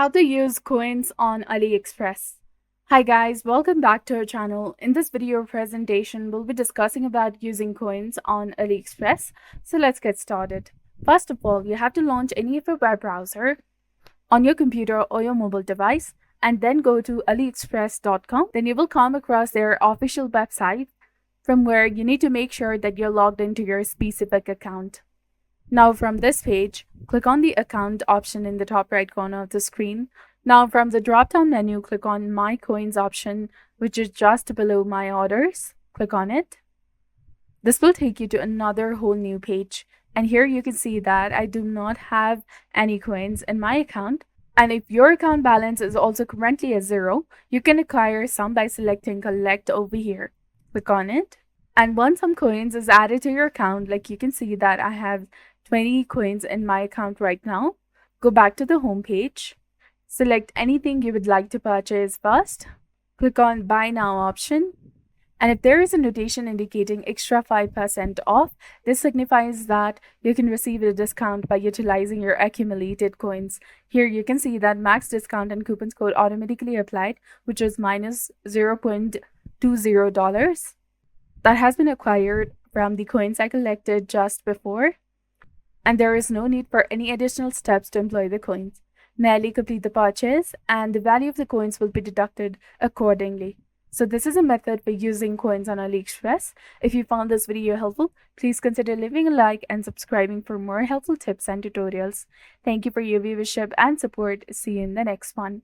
How to use coins on AliExpress. Hi guys, welcome back to our channel. In this video presentation, we'll be discussing about using coins on AliExpress. So let's get started. First of all, you have to launch any of your web browser on your computer or your mobile device and then go to aliexpress.com. Then you will come across their official website from where you need to make sure that you're logged into your specific account. Now from this page, click on the account option in the top right corner of the screen. Now from the drop-down menu, click on My Coins option, which is just below My Orders. Click on it. This will take you to another whole new page. And here you can see that I do not have any coins in my account. And if your account balance is also currently at 0, you can acquire some by selecting Collect over here. Click on it. And once some coins is added to your account, like you can see that I have 20 coins in my account right now. Go back to the home page. Select anything you would like to purchase first. Click on Buy Now option. And if there is a notation indicating extra 5% off, this signifies that you can receive a discount by utilizing your accumulated coins. Here you can see that max discount and coupons code automatically applied, which is minus $0.20. That has been acquired from the coins I collected just before. And there is no need for any additional steps to employ the coins. Merely complete the purchase and the value of the coins will be deducted accordingly. So this is a method for using coins on AliExpress. If you found this video helpful, please consider leaving a like and subscribing for more helpful tips and tutorials. Thank you for your viewership and support. See you in the next one.